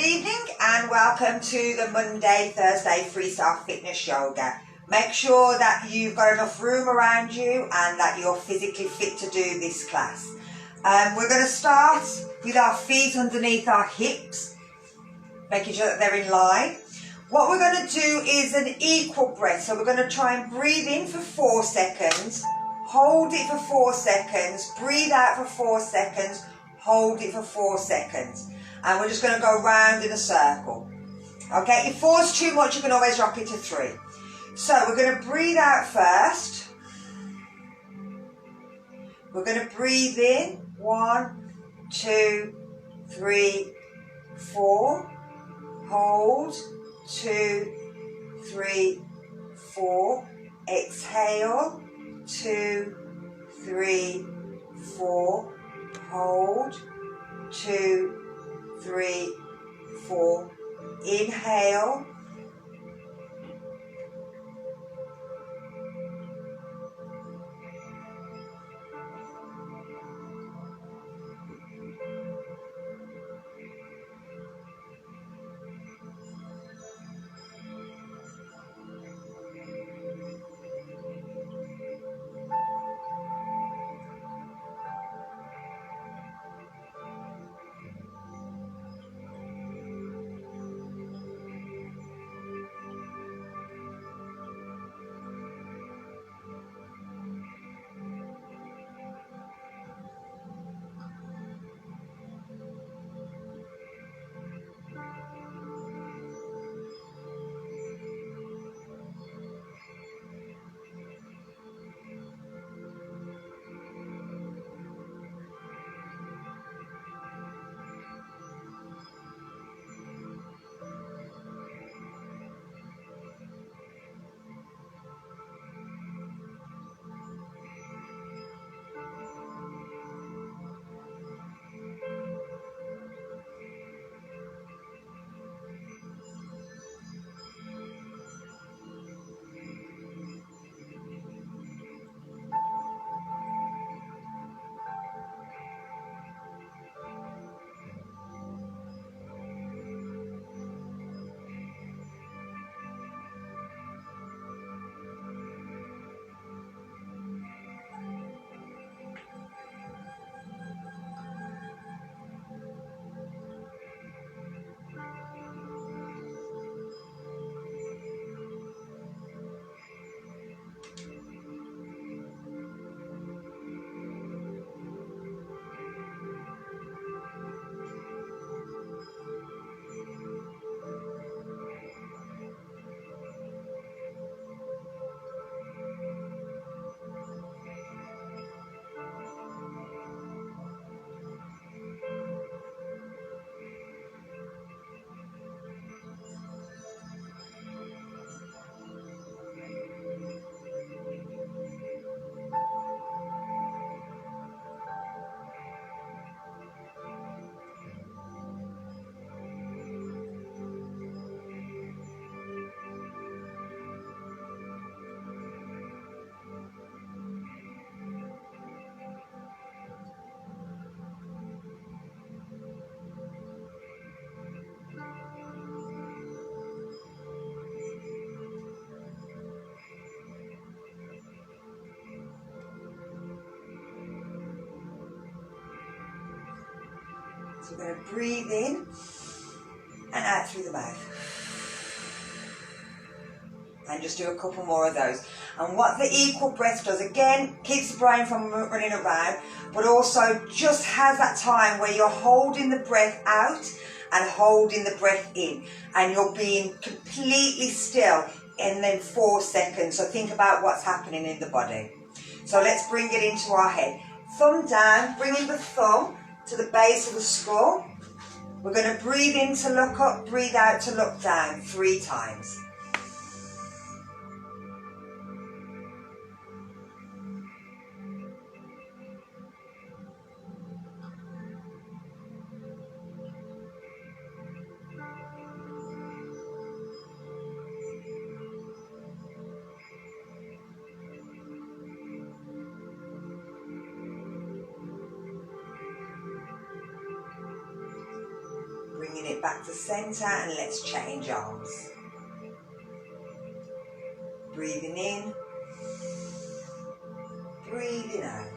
evening and welcome to the Monday, Thursday Freestyle Fitness Yoga. Make sure that you've got enough room around you and that you're physically fit to do this class. We're going to start with our feet underneath our hips, making sure that they're in line. What we're going to do is an equal breath. So we're going to try and breathe in for 4 seconds, hold it for 4 seconds, breathe out for 4 seconds, hold it for 4 seconds. And we're just going to go round in a circle. Okay, if 4's too much, you can always drop it to 3. So we're going to breathe out first. We're going to breathe in. 1, 2, 3, 4. Hold. 2, 3, 4. Exhale. 2, 3, 4. Hold. 2, 3, 4. Inhale. So we're going to breathe in and out through the mouth. And just do a couple more of those. And what the equal breath does, again, keeps the brain from running around, but also just has that time where you're holding the breath out and holding the breath in. And you're being completely still in then 4 seconds. So think about what's happening in the body. So let's bring it into our head. Thumb down, bringing the thumb to the base of the skull. We're going to breathe in to look up, breathe out to look down 3 times. Bringing it back to centre, and let's change arms. Breathing in, breathing out.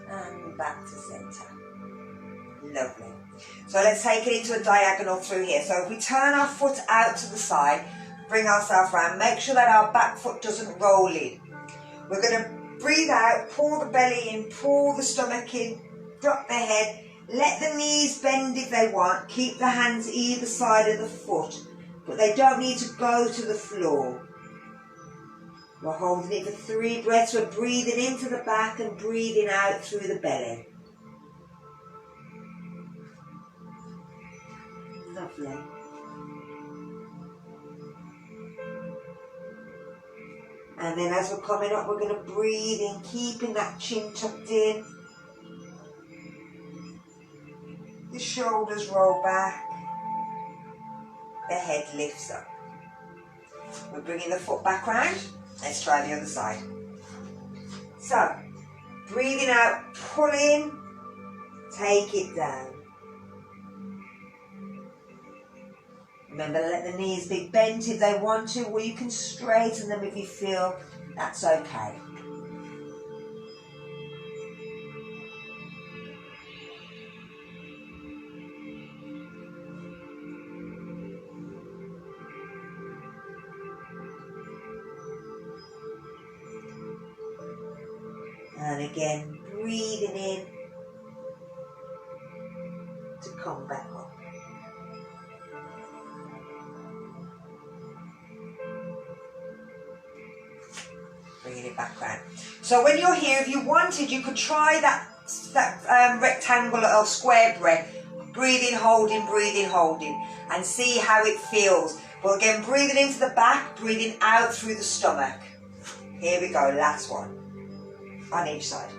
And back to centre. Lovely. So let's take it into a diagonal through here. So if we turn our foot out to the side, bring ourselves round, make sure that our back foot doesn't roll in. We're going to breathe out, pull the belly in, pull the stomach in, drop the head, let the knees bend if they want, keep the hands either side of the foot, but they don't need to go to the floor. We're holding it for 3 breaths. We're breathing into the back and breathing out through the belly. Lovely. And then as we're coming up, we're going to breathe in, keeping that chin tucked in. The shoulders roll back. The head lifts up. We're bringing the foot back round. Let's try the other side. So, breathing out, pull in, take it down. Remember, let the knees be bent if they want to, or you can straighten them if you feel that's okay. And again, breathing in to come back up. Bringing it back round. So when you're here, if you wanted, you could try that rectangular or square breath. Breathing, holding, and see how it feels. Well, again, breathing into the back, breathing out through the stomach. Here we go, last one. On each side.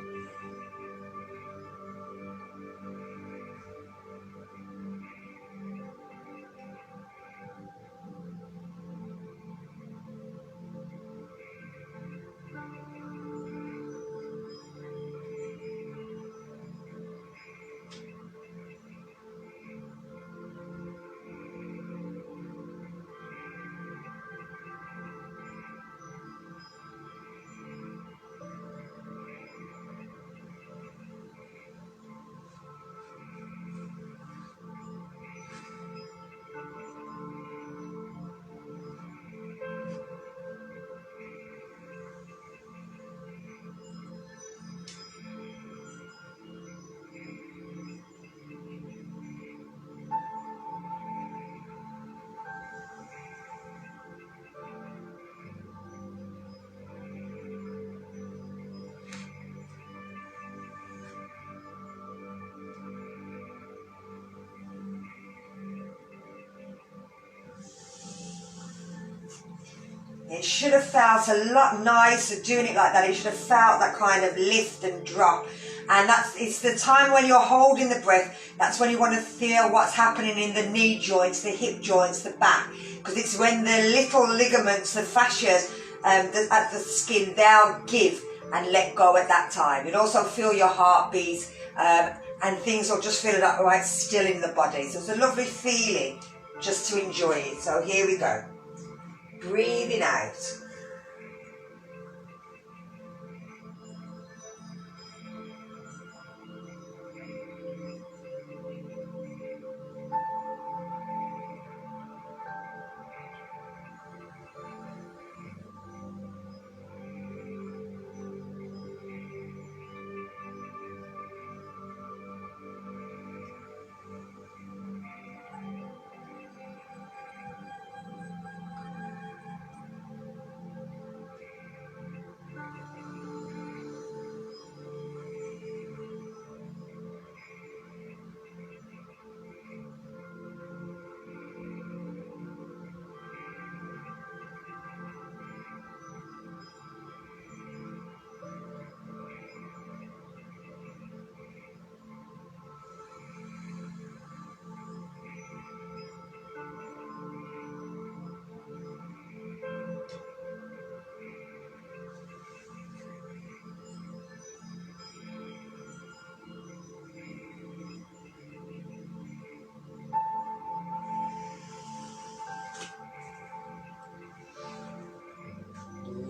It should have felt a lot nicer doing it like that. It should have felt that kind of lift and drop. And it's the time when you're holding the breath, that's when you want to feel what's happening in the knee joints, the hip joints, the back. Because it's when the little ligaments, the fascias at the skin, they'll give and let go at that time. You'll also feel your heartbeat and things will just feel right still in the body. So it's a lovely feeling just to enjoy it. So here we go. Breathing out.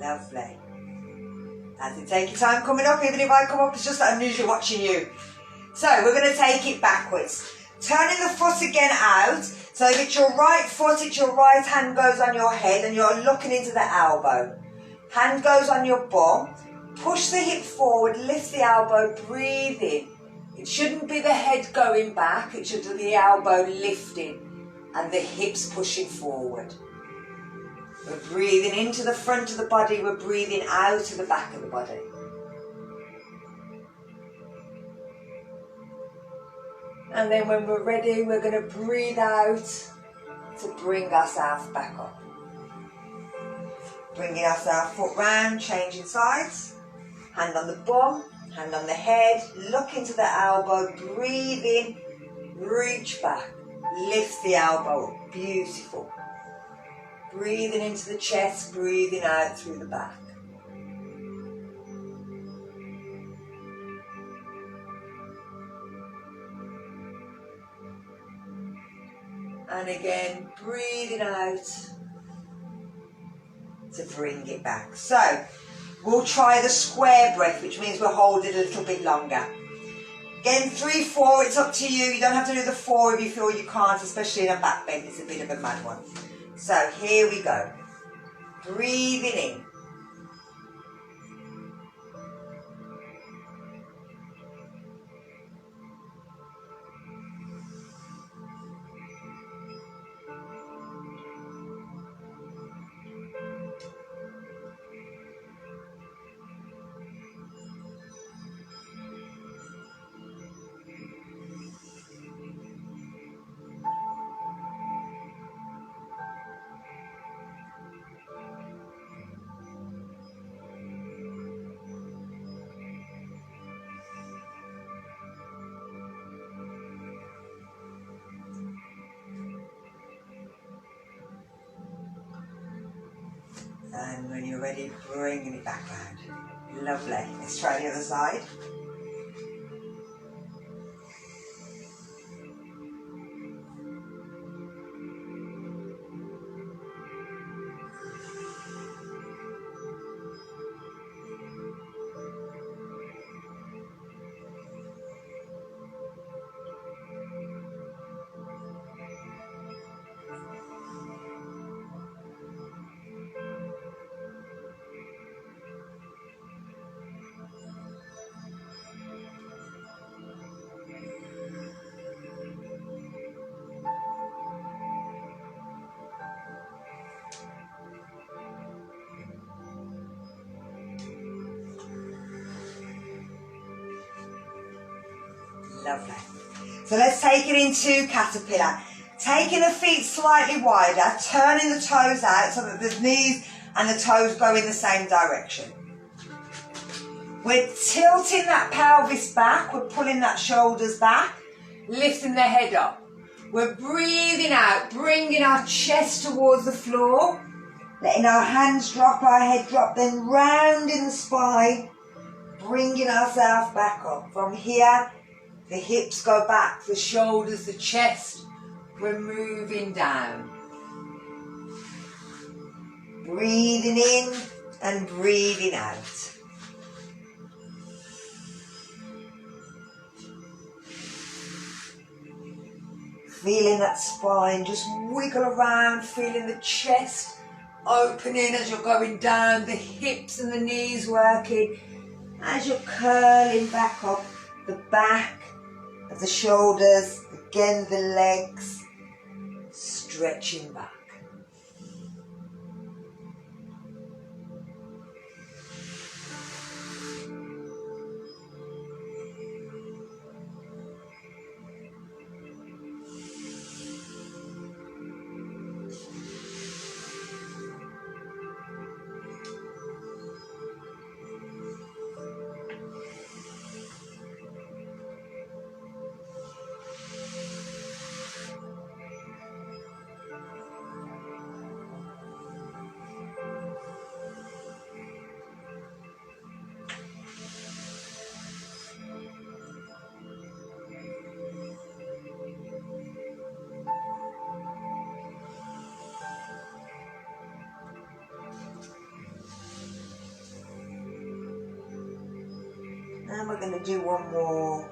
Lovely. That's it. Take your time coming up. Even if I come up, it's just that I'm usually watching you. So we're going to take it backwards. Turning the foot again out. So if it's your right foot, it's your right hand goes on your head and you're looking into the elbow. Hand goes on your bum. Push the hip forward, lift the elbow, breathe in. It shouldn't be the head going back, it should be the elbow lifting and the hips pushing forward. We're breathing into the front of the body, we're breathing out to the back of the body. And then when we're ready, we're going to breathe out to bring ourselves back up. Bringing ourselves foot round, changing sides. Hand on the bum, hand on the head, look into the elbow, breathe in, reach back, lift the elbow up, beautiful. Breathing into the chest, breathing out through the back. And again, breathing out to bring it back. So, we'll try the square breath, which means we'll hold it a little bit longer. Again, 3, 4, it's up to you. You don't have to do the 4 if you feel you can't, especially in a back bend. It's a bit of a mad one. So, here we go. Breathing in. And when you're ready, bringing it back round. Lovely. Let's try the other side. Lovely. So let's take it into caterpillar. Taking the feet slightly wider, turning the toes out so that the knees and the toes go in the same direction. We're tilting that pelvis back, we're pulling that shoulders back, lifting the head up. We're breathing out, bringing our chest towards the floor, letting our hands drop, our head drop, then rounding the spine, bringing ourselves back up. From here, the hips go back, the shoulders, the chest, we're moving down. Breathing in and breathing out. Feeling that spine just wiggle around, feeling the chest opening as you're going down, the hips and the knees working, as you're curling back up, the back of the shoulders, again the legs, stretching back. And we're going to do one more.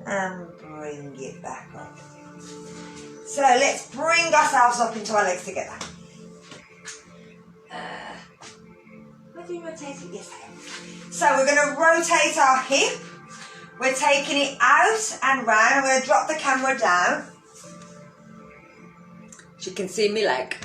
And bring it back up. So let's bring ourselves up into our legs together. Where do you rotate it? Yes, so we're going to rotate our hip. We're taking it out and round. I'm going to drop the camera down. So you can see me leg.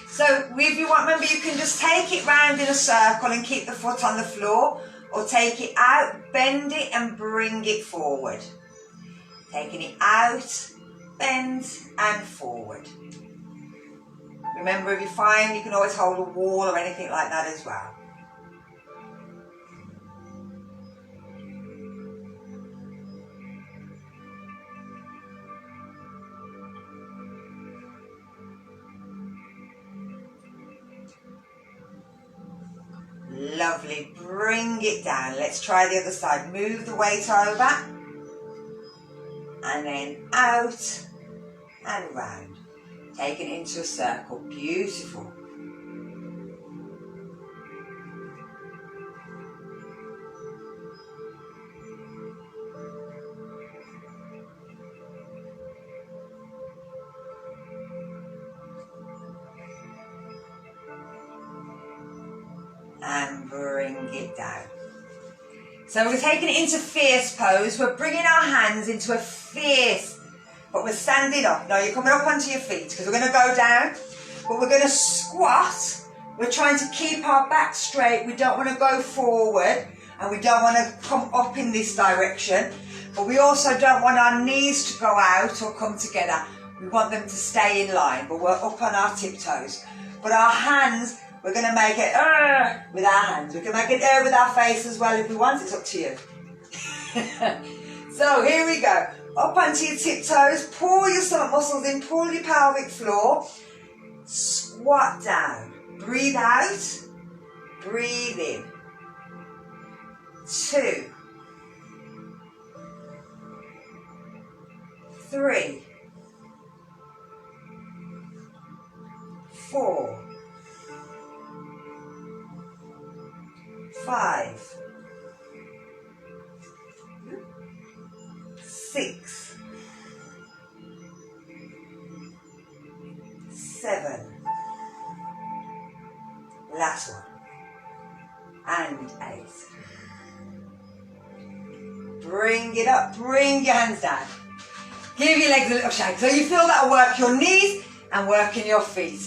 So if you want, remember, you can just take it round in a circle and keep the foot on the floor, or take it out, bend it and bring it forward. Taking it out, bend and forward. Remember, if you find, you can always hold a wall or anything like that as well. Lovely, bring it down. Let's try the other side. Move the weight over and then out and round. Taking it into a circle. Beautiful. And bring it down. So we're taking it into fierce pose. We're bringing our hands into a fierce, but we're standing up. Now you're coming up onto your feet because we're going to go down, but we're going to squat. We're trying to keep our back straight. We don't want to go forward and we don't want to come up in this direction, but we also don't want our knees to go out or come together. We want them to stay in line, but we're up on our tiptoes. But our hands, we're going to make it with our hands. We can make it with our face as well if we want. It's up to you. So here we go. Up onto your tiptoes. Pull your stomach muscles in. Pull your pelvic floor. Squat down. Breathe out. Breathe in. 2, 3, 4, 5, 6, 7, last one, and 8. Bring it up, bring your hands down. Give your legs a little shake. So you feel that'll work your knees and working your feet.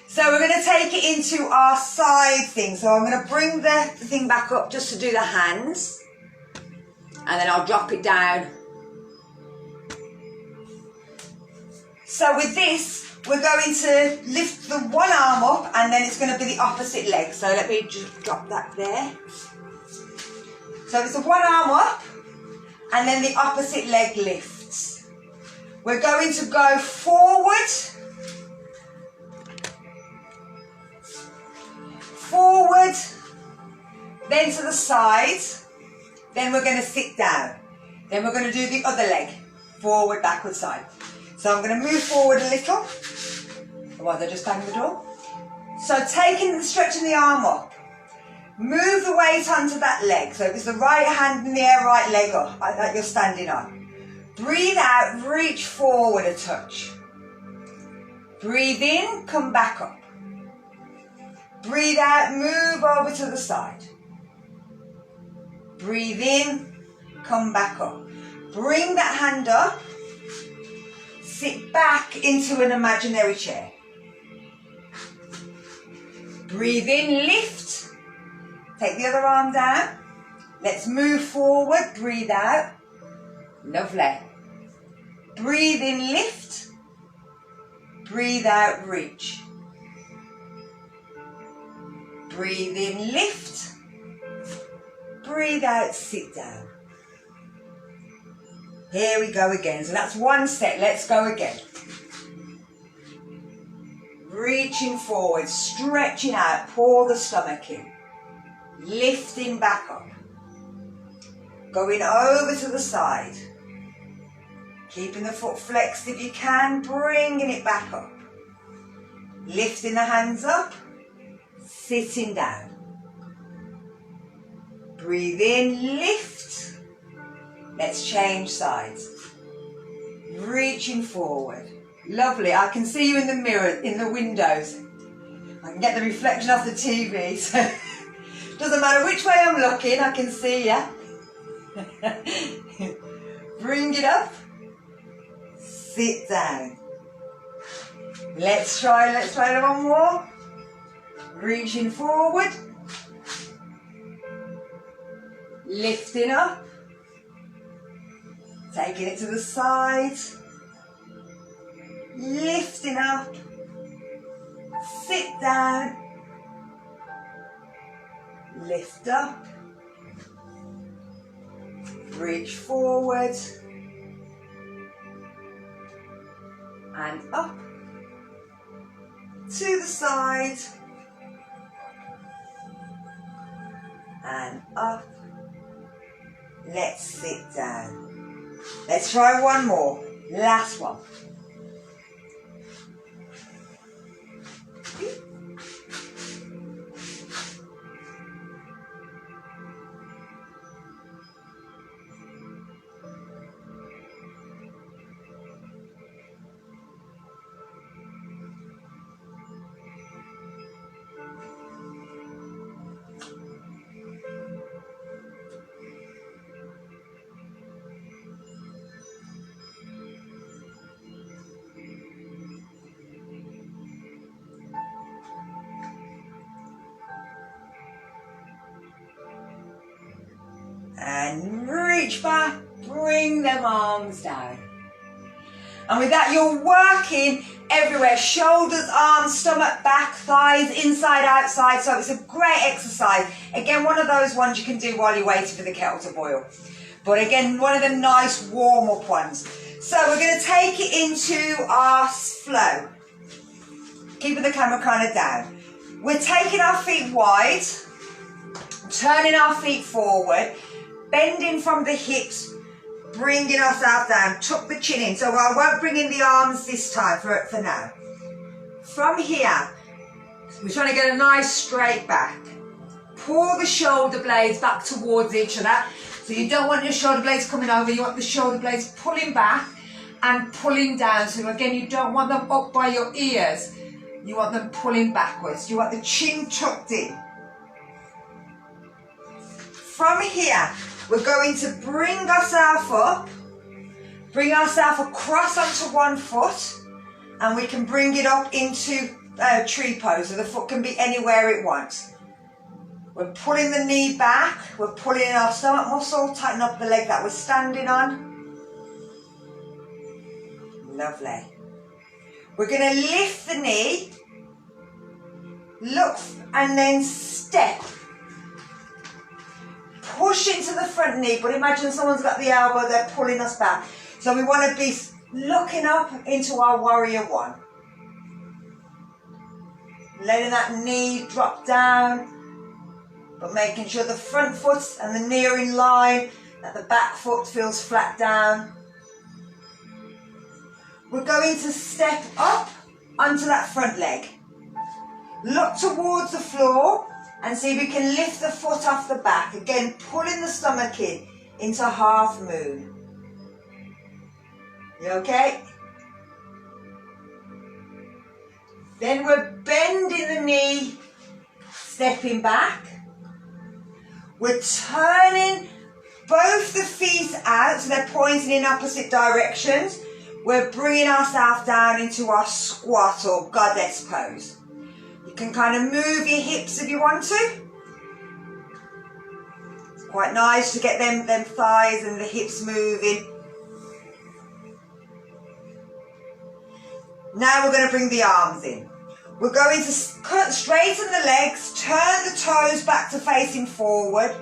So we're going to take it into our side thing. So I'm going to bring the thing back up just to do the hands. And then I'll drop it down. So with this, we're going to lift the one arm up and then it's going to be the opposite leg. So let me just drop that there. So it's the one arm up and then the opposite leg lifts. We're going to go forward, forward, then to the side, then we're going to sit down. Then we're going to do the other leg, forward, backward, side. So I'm going to move forward a little, otherwise I just bang the door. So stretching the arm up, move the weight onto that leg. So if it's the right hand in the air, right leg up, like that you're standing on. Breathe out, reach forward a touch. Breathe in, come back up. Breathe out, move over to the side. Breathe in, come back up. Bring that hand up. Sit back into an imaginary chair. Breathe in, lift. Take the other arm down. Let's move forward, breathe out. Lovely. Breathe in, lift. Breathe out, reach. Breathe in, lift. Breathe out, sit down. Here we go again. So that's one set. Let's go again. Reaching forward, stretching out, pour the stomach in. Lifting back up. Going over to the side. Keeping the foot flexed if you can, bringing it back up. Lifting the hands up, sitting down. Breathe in, lift. Let's change sides. Reaching forward. Lovely. I can see you in the mirror, in the windows. I can get the reflection off the TV, so doesn't matter which way I'm looking, I can see you. Bring it up. Sit down. Let's try one more. Reaching forward. Lifting up. Taking it to the side. Lifting up. Sit down. Lift up. Reach forward. And up. To the side. And up. Let's sit down. Let's try one more. Last one. And reach back, bring them arms down. And with that, you're working everywhere. Shoulders, arms, stomach, back, thighs, inside, outside. So it's a great exercise. Again, one of those ones you can do while you're waiting for the kettle to boil. But again, one of the nice warm-up ones. So we're going to take it into our flow. Keeping the camera kind of down. We're taking our feet wide, turning our feet forward, bending from the hips, bringing ourselves down, tuck the chin in. So I won't bring in the arms this time for now. From here, we're trying to get a nice straight back. Pull the shoulder blades back towards each other. So you don't want your shoulder blades coming over, you want the shoulder blades pulling back and pulling down. So again, you don't want them up by your ears. You want them pulling backwards. You want the chin tucked in. From here, we're going to bring ourselves up, bring ourselves across onto one foot, and we can bring it up into tree pose, so the foot can be anywhere it wants. We're pulling the knee back, we're pulling in our stomach muscle, tighten up the leg that we're standing on. Lovely. We're going to lift the knee, look, and then step. Push into the front knee, but imagine someone's got the elbow, they're pulling us back. So we want to be looking up into our warrior one. Letting that knee drop down, but making sure the front foot and the knee are in line, that the back foot feels flat down. We're going to step up onto that front leg. Look towards the floor and see if we can lift the foot off the back. Again, pulling the stomach in into half moon. You okay? Then we're bending the knee, stepping back. We're turning both the feet out, so they're pointing in opposite directions. We're bringing ourselves down into our squat or goddess pose. You can kind of move your hips if you want to. It's quite nice to get them thighs and the hips moving. Now we're going to bring the arms in. We're going to straighten the legs, turn the toes back to facing forward,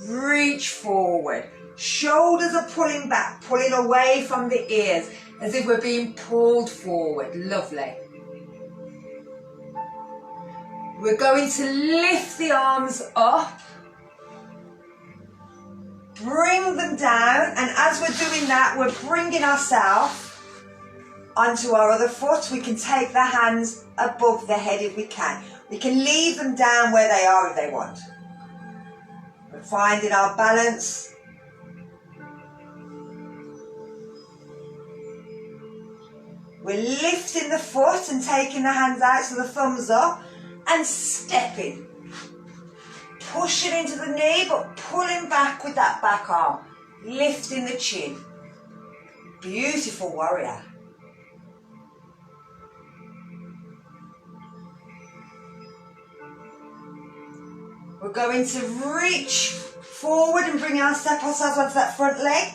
reach forward. Shoulders are pulling back, pulling away from the ears, as if we're being pulled forward. Lovely. We're going to lift the arms up. Bring them down, and as we're doing that, we're bringing ourselves onto our other foot. We can take the hands above the head if we can. We can leave them down where they are if they want. We're finding our balance. We're lifting the foot and taking the hands out, so the thumbs up, and stepping. Pushing into the knee, but pulling back with that back arm. Lifting the chin. Beautiful warrior. We're going to reach forward and bring step ourselves onto that front leg.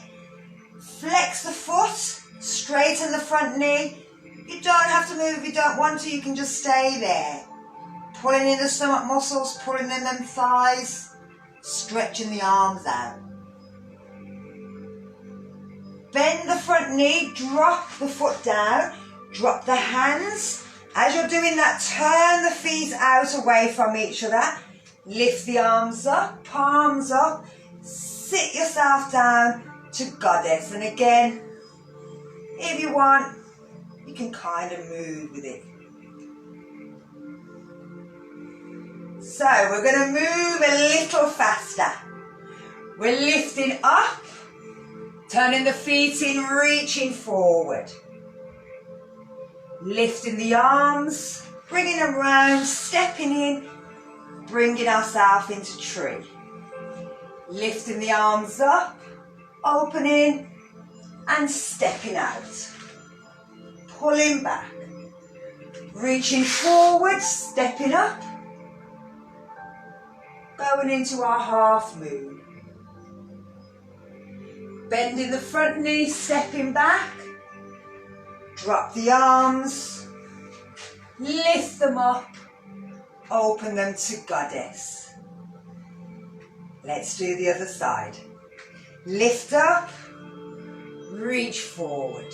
Flex the foot, straighten the front knee. You don't have to move if you don't want to, you can just stay there. Pulling in the stomach muscles, pulling in them thighs, stretching the arms out. Bend the front knee, drop the foot down, drop the hands. As you're doing that, turn the feet out away from each other. Lift the arms up, palms up, sit yourself down to goddess. And again, if you want, you can kind of move with it. So we're going to move a little faster. We're lifting up, turning the feet in, reaching forward. Lifting the arms, bringing them round, stepping in, bringing ourselves into tree. Lifting the arms up, opening and stepping out. Pulling back. Reaching forward, stepping up. Going into our half moon. Bending the front knee, stepping back. Drop the arms. Lift them up. Open them to goddess. Let's do the other side. Lift up. Reach forward.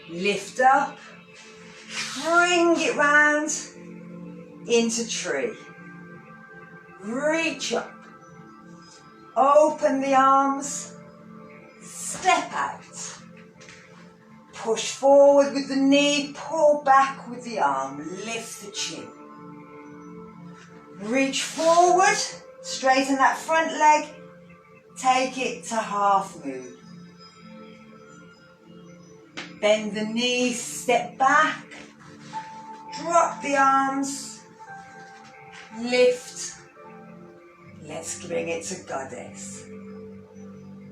Lift up. Bring it round into tree. Reach up. Open the arms. Step out. Push forward with the knee. Pull back with the arm. Lift the chin. Reach forward. Straighten that front leg. Take it to half moon. Bend the knees. Step back. Drop the arms. Lift. Let's bring it to goddess.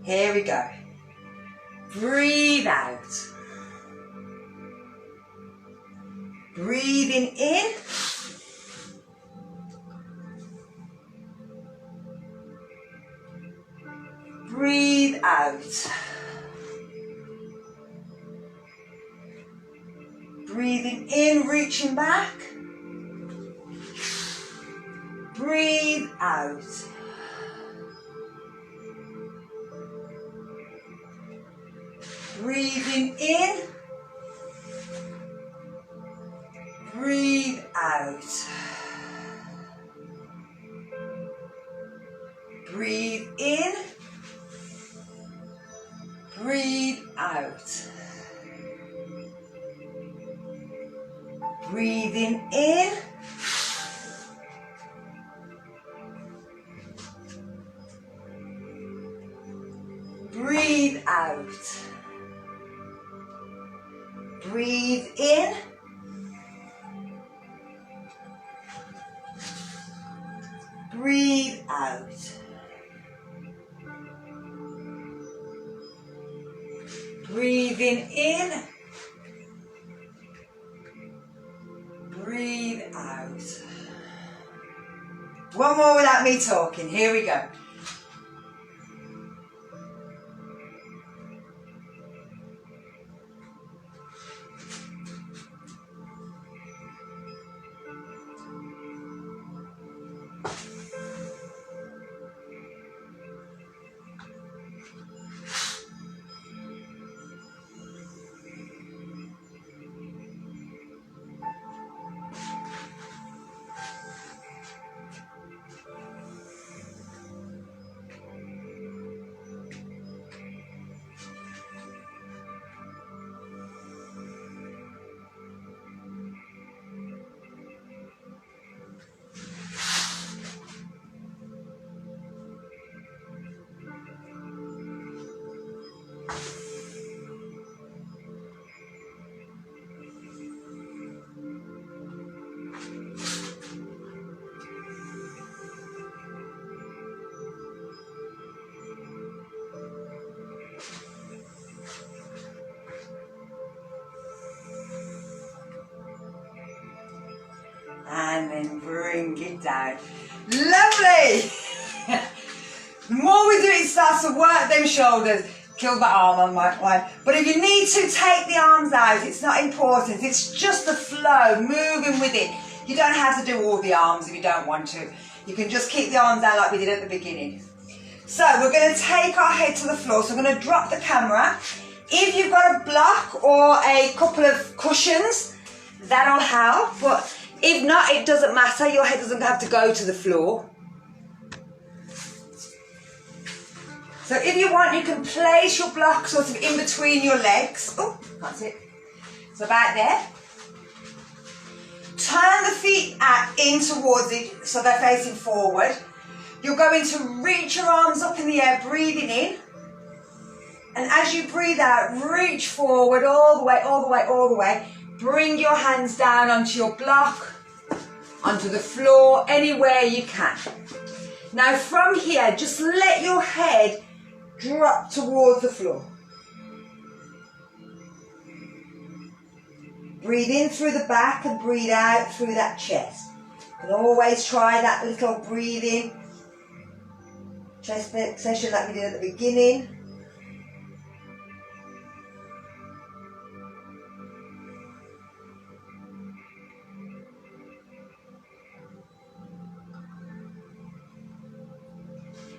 Here we go. Breathe out. Breathing in. Breathe out. Breathing in, reaching back. Breathe out. Breathing in. Breathe out. Breathe in. Breathe out. Breathing in. Breathe out. Breathe in. Breathe out. Breathing in. Breathe out. One more without me talking. Here we go. And then bring it down. Lovely! The more we do it, starts to work them shoulders. Kill that arm on my line. But if you need to take the arms out, it's not important. It's just the flow, moving with it. You don't have to do all the arms if you don't want to. You can just keep the arms down like we did at the beginning. So we're going to take our head to the floor. So we're going to drop the camera. If you've got a block or a couple of cushions, that'll help. But if not, it doesn't matter. Your head doesn't have to go to the floor. So if you want, you can place your block sort of in between your legs. Oh, that's it. It's about there. Turn the feet out in towards it so they're facing forward. You're going to reach your arms up in the air, breathing in. And as you breathe out, reach forward all the way, all the way, all the way. Bring your hands down onto your block, onto the floor, anywhere you can. Now from here, just let your head drop towards the floor. Breathe in through the back and breathe out through that chest. You can always try that little breathing chest session that we did at the beginning.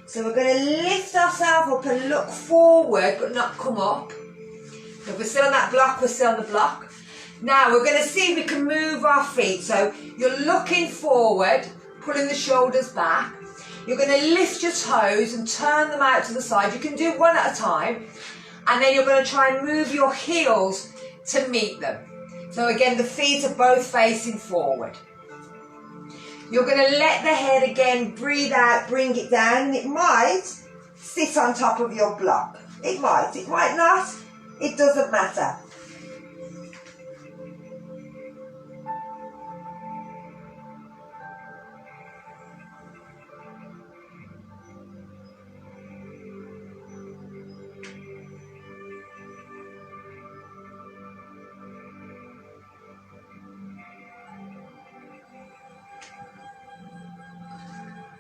So we're going to lift ourselves up and look forward but not come up. If we're still on that block, we're still on the block. Now we're going to see if we can move our feet. So you're looking forward, pulling the shoulders back. You're going to lift your toes and turn them out to the side. You can do one at a time. And then you're going to try and move your heels to meet them. So again, the feet are both facing forward. You're going to let the head again breathe out, bring it down, and it might sit on top of your block. It might not. It doesn't matter.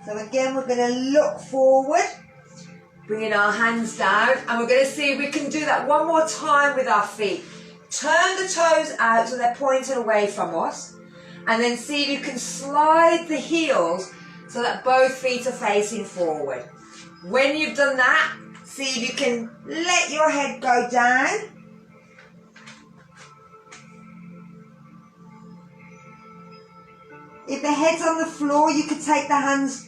So again, we're going to look forward, bringing our hands down, and we're going to see if we can do that one more time with our feet. Turn the toes out so they're pointed away from us, and then see if you can slide the heels so that both feet are facing forward. When you've done that, see if you can let your head go down. If the head's on the floor, you could take the hands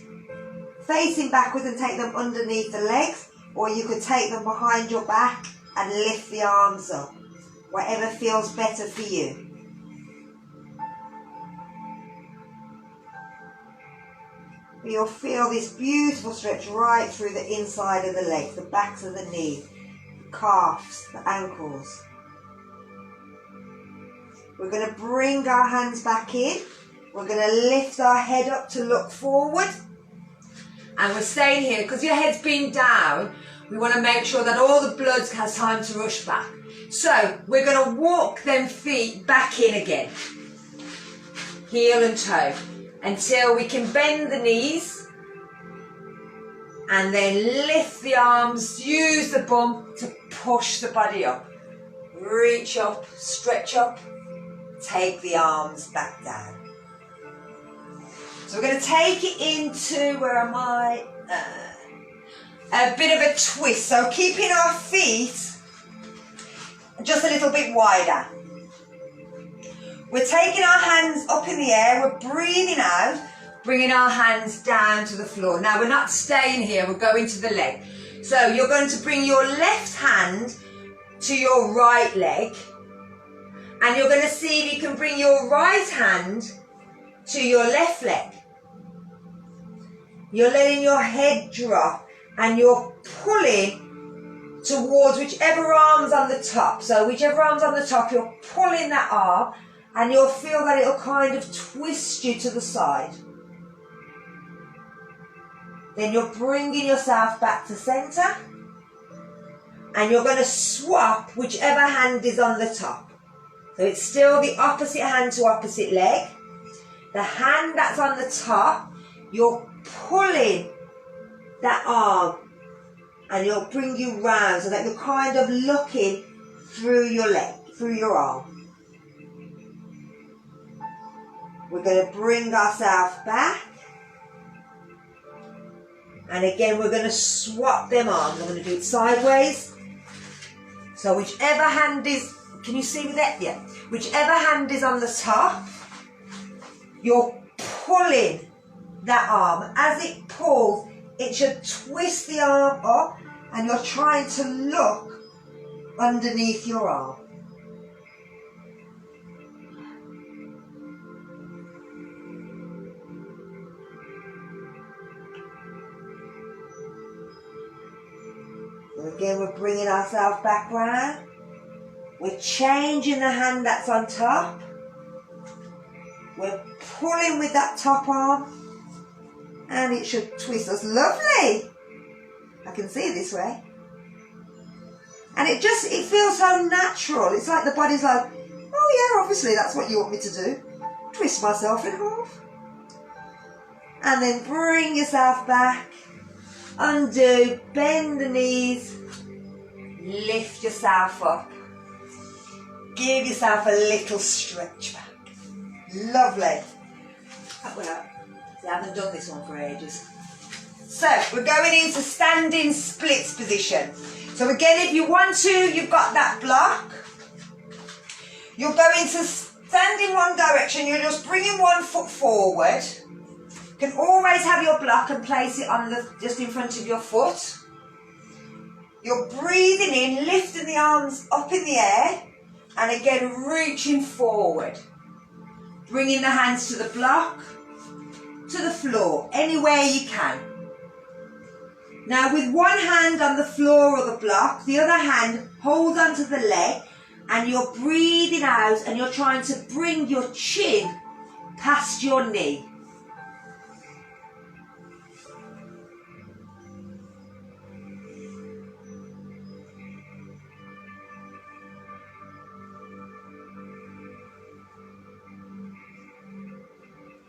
facing backwards and take them underneath the legs, or you could take them behind your back and lift the arms up. Whatever feels better for you. You'll feel this beautiful stretch right through the inside of the legs, the backs of the knees, the calves, the ankles. We're going to bring our hands back in. We're going to lift our head up to look forward. And we're staying here because your head's been down. We want to make sure that all the blood has time to rush back. So we're going to walk them feet back in again. Heel and toe. Until we can bend the knees. And then lift the arms. Use the bump to push the body up. Reach up, stretch up. Take the arms back down. So we're going to take it into, where am I? A bit of a twist. So keeping our feet just a little bit wider. We're taking our hands up in the air. We're breathing out, bringing our hands down to the floor. Now we're not staying here. We're going to the leg. So you're going to bring your left hand to your right leg. And you're going to see if you can bring your right hand to your left leg. You're letting your head drop and you're pulling towards whichever arm's on the top. So whichever arm's on the top, you're pulling that arm and you'll feel that it'll kind of twist you to the side. Then you're bringing yourself back to center and you're going to swap whichever hand is on the top. So it's still the opposite hand to opposite leg. The hand that's on the top, you're pulling that arm and it'll bring you round so that you're kind of looking through your leg, through your arm. We're going to bring ourselves back. And again, we're going to swap them arms. I'm going to do it sideways. So whichever hand is, can you see with that? Yeah. Whichever hand is on the top, you're pulling that arm. As it pulls, it should twist the arm up and you're trying to look underneath your arm. And again, we're bringing ourselves back round. We're changing the hand that's on top. We're pulling with that top arm. And it should twist us. Lovely! I can see it this way. And it feels so natural. It's like the body's like, oh yeah, obviously that's what you want me to do. Twist myself in half. And then bring yourself back. Undo, bend the knees. Lift yourself up. Give yourself a little stretch back. Lovely. Well, I haven't done this one for ages. So, we're going into standing splits position. So again, if you want to, you've got that block. You're going to stand in one direction. You're just bringing one foot forward. You can always have your block and place it on just in front of your foot. You're breathing in, lifting the arms up in the air. And again, reaching forward. Bringing the hands to the block, to the floor, anywhere you can. Now with one hand on the floor or the block, the other hand holds onto the leg and you're breathing out and you're trying to bring your chin past your knee.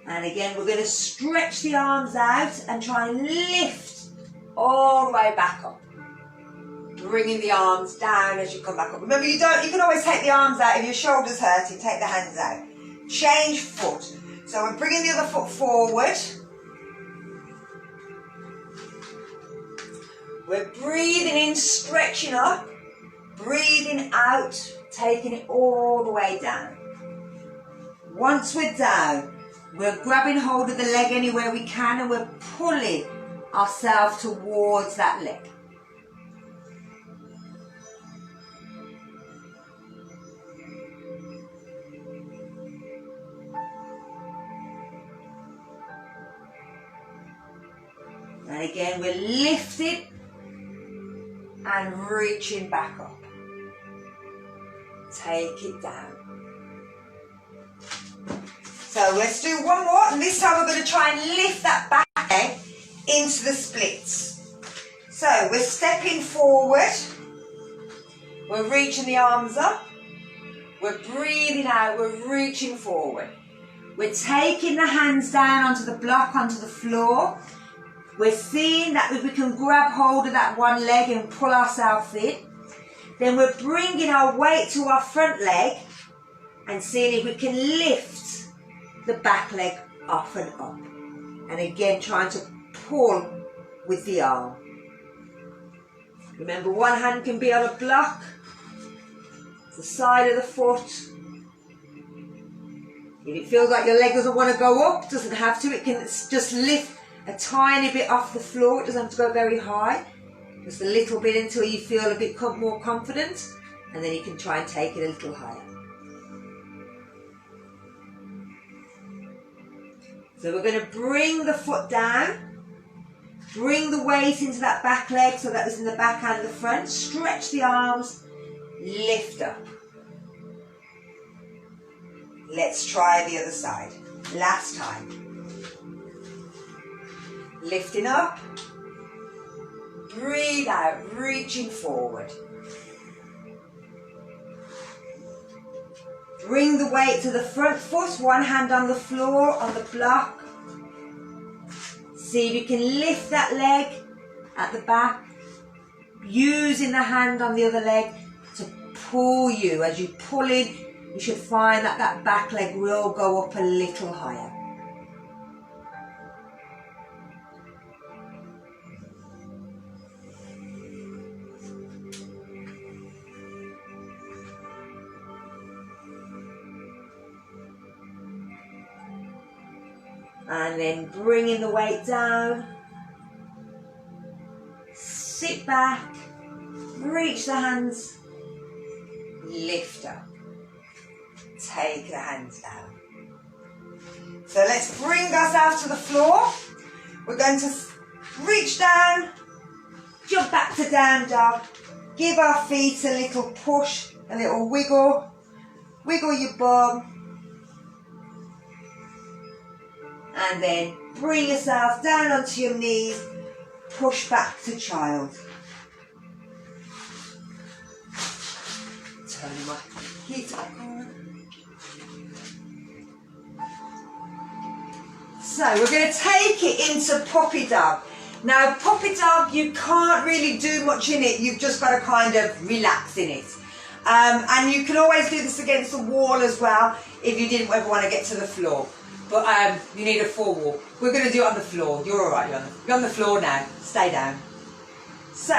And again, we're going to stretch the arms out and try and lift all the way back up. Bringing the arms down as you come back up. Remember, you can always take the arms out. If your shoulder's hurting, take the hands out. Change foot. So we're bringing the other foot forward. We're breathing in, stretching up. Breathing out, taking it all the way down. Once we're down, we're grabbing hold of the leg anywhere we can and we're pulling ourselves towards that leg. And again, we're lifting and reaching back up. Take it down. So let's do one more, and this time we're going to try and lift that back leg into the splits. So we're stepping forward, we're reaching the arms up, we're breathing out, we're reaching forward. We're taking the hands down onto the block, onto the floor. We're seeing that if we can grab hold of that one leg and pull ourselves in. Then we're bringing our weight to our front leg and seeing if we can lift the back leg off and up. And again, trying to pull with the arm. Remember, one hand can be on a block, the side of the foot. If it feels like your leg doesn't want to go up, doesn't have to, it can just lift a tiny bit off the floor. It doesn't have to go very high. Just a little bit until you feel a bit more confident, and then you can try and take it a little higher. So we're going to bring the foot down, bring the weight into that back leg so that it's in the back and the front, stretch the arms, lift up. Let's try the other side. Last time. Lifting up, breathe out, reaching forward. Bring the weight to the front foot, one hand on the floor, on the block. See if you can lift that leg at the back, using the hand on the other leg to pull you. As you pull in, you should find that that back leg will go up a little higher. And then bringing the weight down. Sit back, reach the hands, lift up. Take the hands down. So let's bring ourselves to the floor. We're going to reach down, jump back to down dog. Give our feet a little push, a little wiggle. Wiggle your bum. And then bring yourself down onto your knees. Push back to child. Turn my heat back on. So we're going to take it into puppy dog. Now puppy dog, you can't really do much in it. You've just got to kind of relax in it. And you can always do this against the wall as well if you didn't ever want to get to the floor. But you need a full wall. We're going to do it on the floor. You're all right. You're on the floor now. Stay down. So,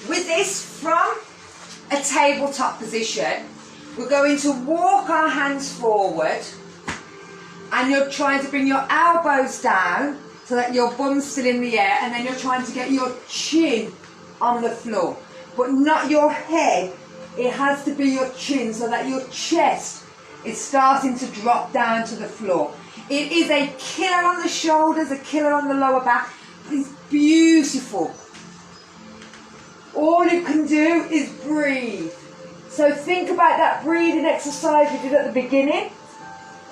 with this, from a tabletop position, we're going to walk our hands forward, and you're trying to bring your elbows down so that your bum's still in the air, and then you're trying to get your chin on the floor, but not your head. It has to be your chin so that your chest is starting to drop down to the floor. It is a killer on the shoulders, a killer on the lower back, but it's beautiful. All you can do is breathe. So think about that breathing exercise we did at the beginning,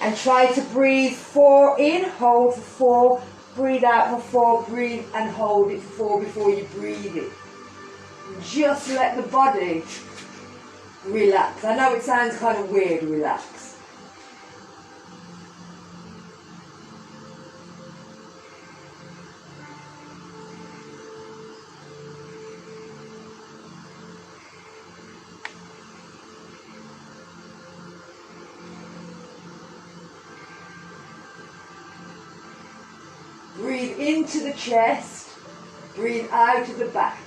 and try to breathe 4 in, hold for 4, breathe out for 4, breathe and hold it for 4 before you breathe it. Just let the body relax. I know it sounds kind of weird, relax. Breathe into the chest, breathe out of the back.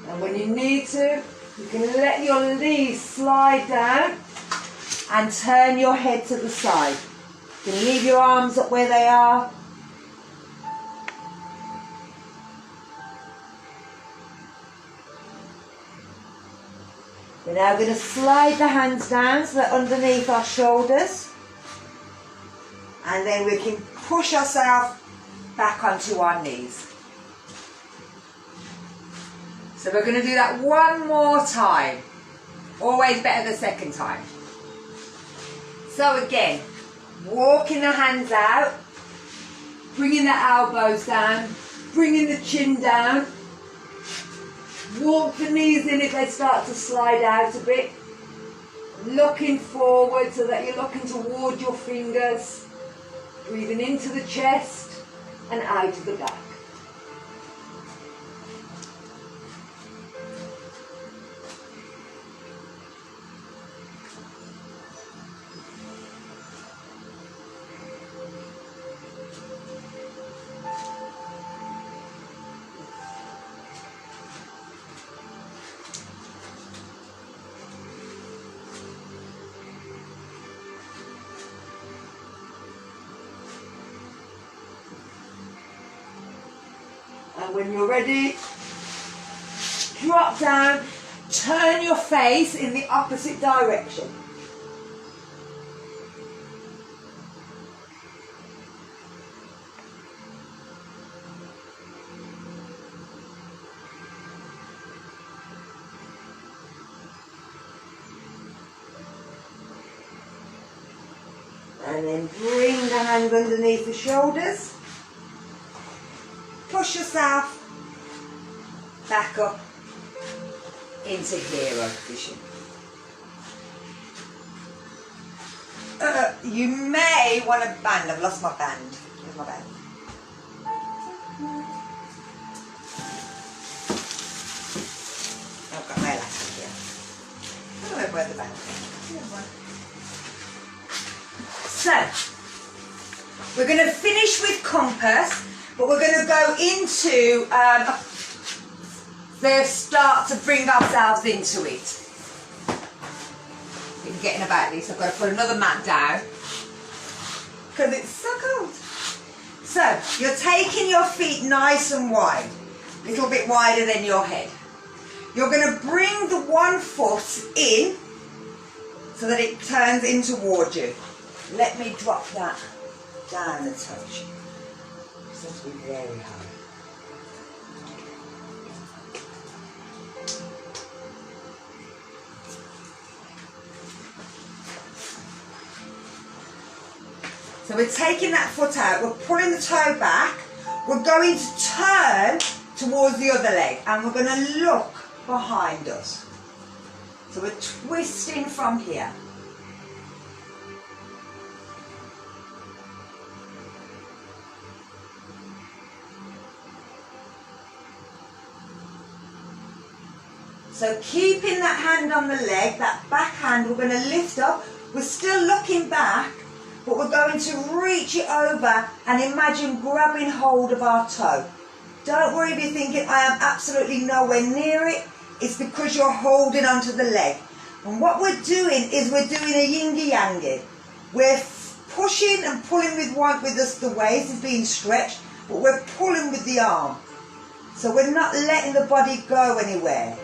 And when you need to, you can let your knees slide down and turn your head to the side. You can leave your arms up where they are. We're now going to slide the hands down so they're underneath our shoulders. And then we can push ourselves back onto our knees. So we're going to do that one more time. Always better the second time. So again, walking the hands out, bringing the elbows down, bringing the chin down. Walk the knees in if they start to slide out a bit. Looking forward so that you're looking toward your fingers. Breathing into the chest and out of the back. And when you're ready, drop down, turn your face in the opposite direction. And then bring the hands underneath the shoulders. Push yourself back up into hero position. You may want to band. I've lost my band. Where's my band? I've got my elastic here. I don't know where the band is. So, we're going to finish with compass, but we're going to go into the start to bring ourselves into it. I'm getting about this, I've got to put another mat down because it's so cold. So, you're taking your feet nice and wide, a little bit wider than your head. You're going to bring the one foot in so that it turns in towards you. Let me drop that down a touch. This has to be very high. So we're taking that foot out, we're pulling the toe back, we're going to turn towards the other leg and we're going to look behind us. So we're twisting from here. So keeping that hand on the leg, that back hand, we're going to lift up, we're still looking back, but we're going to reach it over and imagine grabbing hold of our toe. Don't worry if you're thinking, I am absolutely nowhere near it. It's because you're holding onto the leg. And what we're doing is we're doing a yin-yangi. We're pushing and pulling with the waist is being stretched, but we're pulling with the arm. So we're not letting the body go anywhere.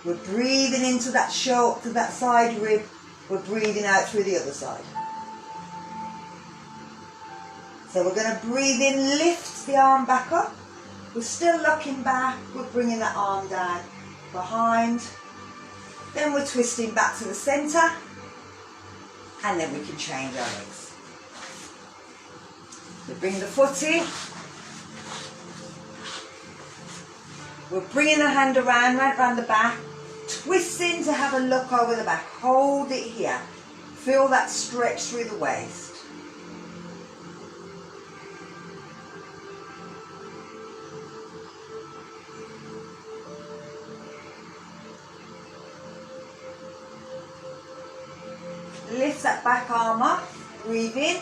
We're breathing into that shoulder, to that side rib. We're breathing out through the other side. So we're going to breathe in, lift the arm back up. We're still looking back. We're bringing that arm down behind. Then we're twisting back to the centre. And then we can change our legs. We bring the foot in. We're bringing the hand around, right around the back. Twisting to have a look over the back. Hold it here. Feel that stretch through the waist. Lift that back arm up. Breathe in.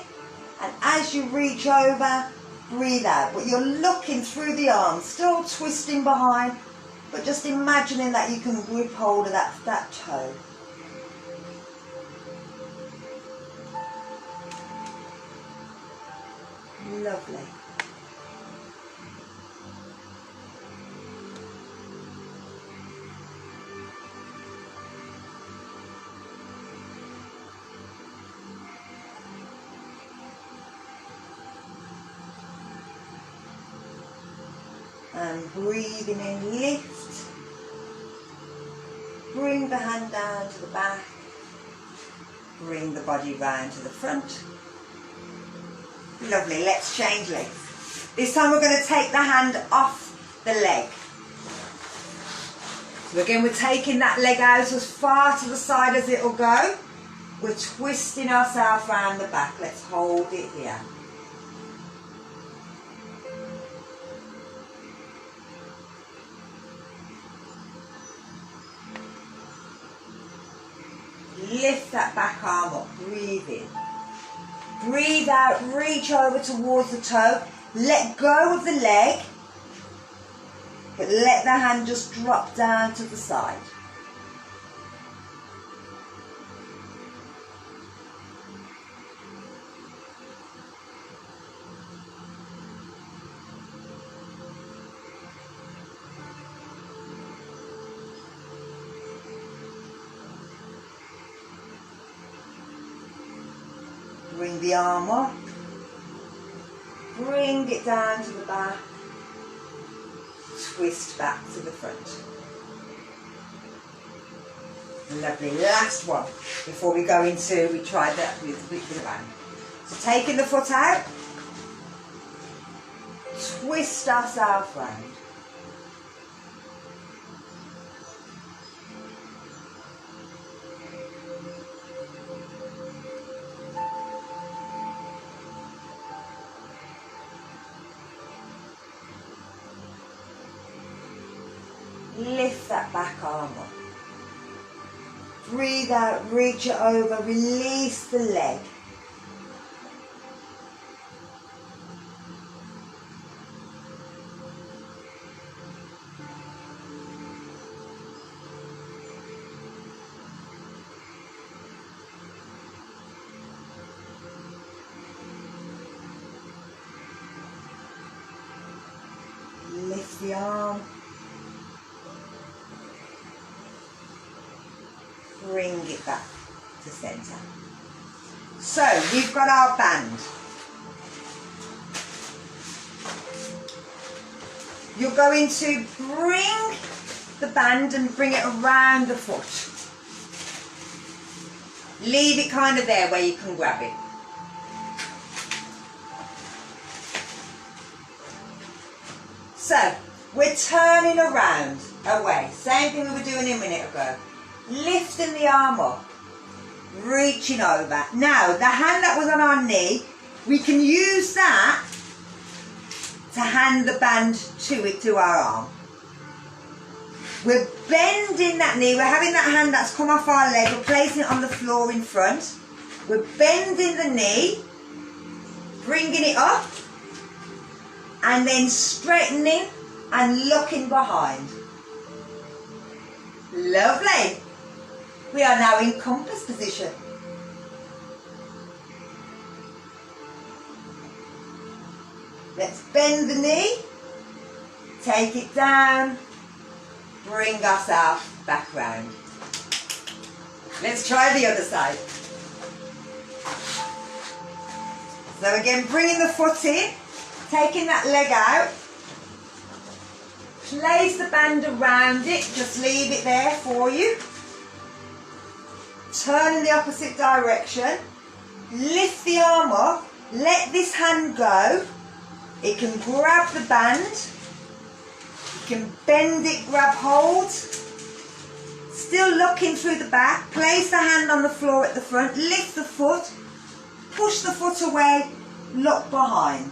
And as you reach over, breathe out. But you're looking through the arms. Still twisting behind. But just imagining that you can grip hold of that toe. Lovely. And breathing in, lift. Bring the hand down to the back. Bring the body round to the front. Lovely, let's change legs. This time we're going to take the hand off the leg. So again, we're taking that leg out as far to the side as it'll go. We're twisting ourselves round the back. Let's hold it here. Lift that back arm up, breathe in. Breathe out, reach over towards the toe. Let go of the leg, but let the hand just drop down to the side. Bring the arm up, bring it down to the back, twist back to the front. Lovely. Last one before we go into, we tried that with the band. So taking the foot out, twist ourselves round. Lift that back arm up. Breathe out, reach it over, release the leg. Lift the arm. Bring it back to centre. So we've got our band. You're going to bring the band and bring it around the foot. Leave it kind of there where you can grab it. So we're turning around, away. Same thing we were doing a minute ago. Lifting the arm up, reaching over. Now, the hand that was on our knee, we can use that to hand the band to our arm. We're bending that knee, we're having that hand that's come off our leg, we're placing it on the floor in front. We're bending the knee, bringing it up, and then straightening and looking behind. Lovely. We are now in compass position. Let's bend the knee, take it down, bring ourselves back round. Let's try the other side. So again, bringing the foot in, taking that leg out, place the band around it, just leave it there for you. Turn in the opposite direction, lift the arm up, let this hand go. It can grab the band, you can bend it, grab hold, still looking through the back, place the hand on the floor at the front, lift the foot, push the foot away, look behind.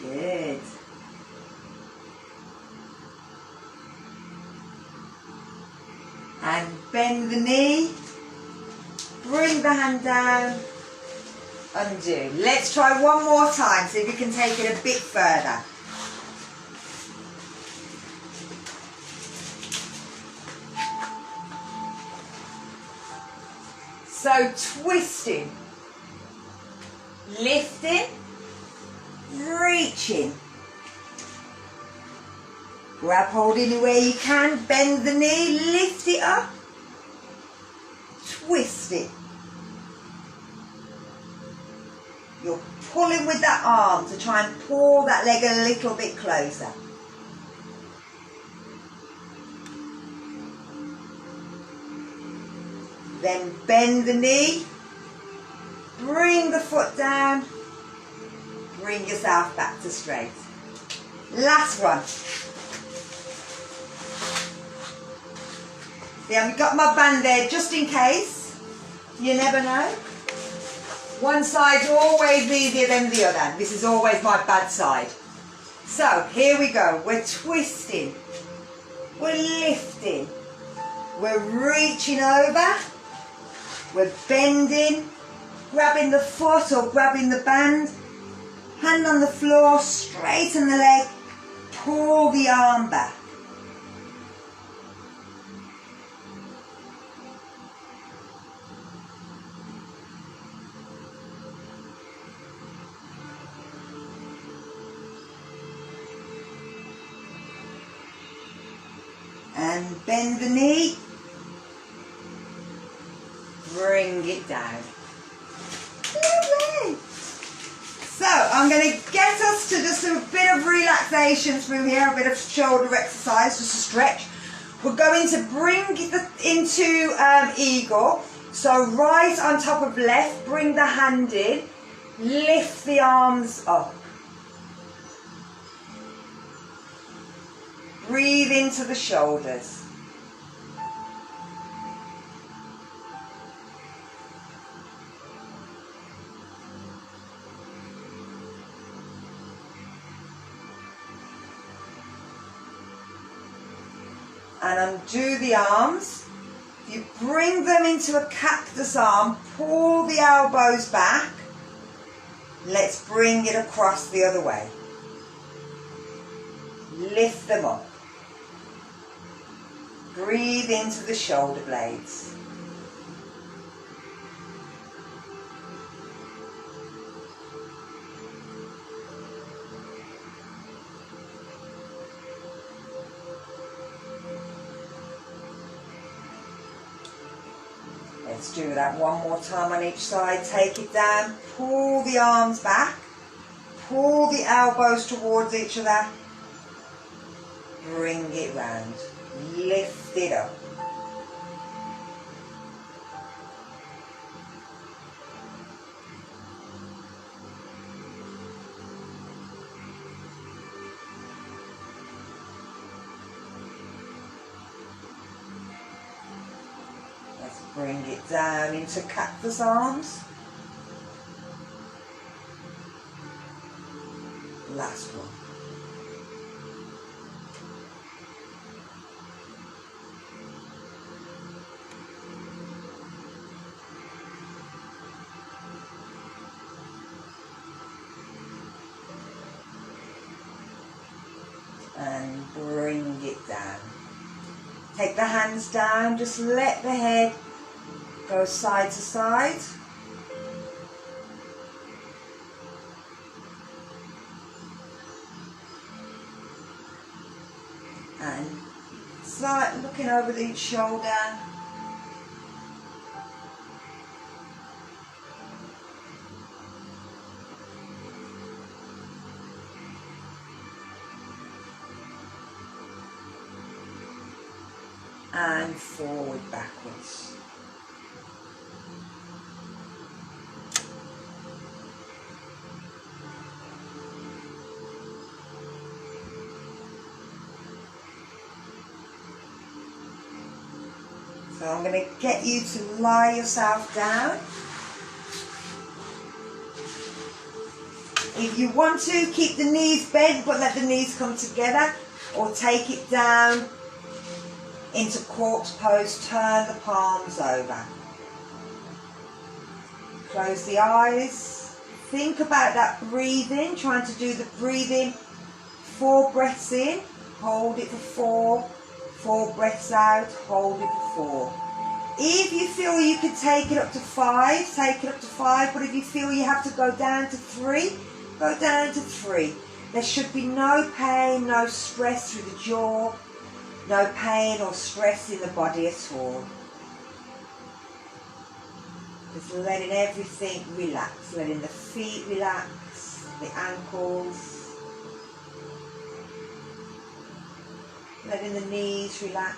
Good. And bend the knee, bring the hand down, undo. Let's try one more time, see if we can take it a bit further. So twisting, lifting, reaching. Grab hold anywhere you can, bend the knee, lift it up, twist it. You're pulling with that arm to try and pull that leg a little bit closer. Then bend the knee, bring the foot down, bring yourself back to straight. Last one. See, I've got my band there just in case. You never know. One side's always easier than the other. This is always my bad side. So, here we go. We're twisting. We're lifting. We're reaching over. We're bending. Grabbing the foot or grabbing the band. Hand on the floor. Straighten the leg. Pull the arm back. And bend the knee, bring it down. Lovely. So I'm going to get us to just a bit of relaxation through here, a bit of shoulder exercise, just a stretch. We're going to bring it into eagle. So right on top of left, bring the hand in, lift the arms up. Breathe into the shoulders. And undo the arms. You bring them into a cactus arm, pull the elbows back. Let's bring it across the other way. Lift them up. Breathe into the shoulder blades. Let's do that one more time on each side. Take it down, pull the arms back, pull the elbows towards each other, bring it round, lift it up. Bring it down into cactus arms. Last one. And bring it down. Take the hands down, just let the head go side to side. And start looking over each shoulder. And forward, backwards. So I'm going to get you to lie yourself down. If you want to, keep the knees bent, but let the knees come together, or take it down into corpse pose, turn the palms over. Close the eyes. Think about that breathing, trying to do the breathing. 4 breaths in, hold it for 4. 4 breaths out, hold it for 4. If you feel you can take it up to 5, take it up to 5. But if you feel you have to go down to 3, go down to 3. There should be no pain, no stress through the jaw, no pain or stress in the body at all. Just letting everything relax, letting the feet relax, the ankles, letting the knees relax.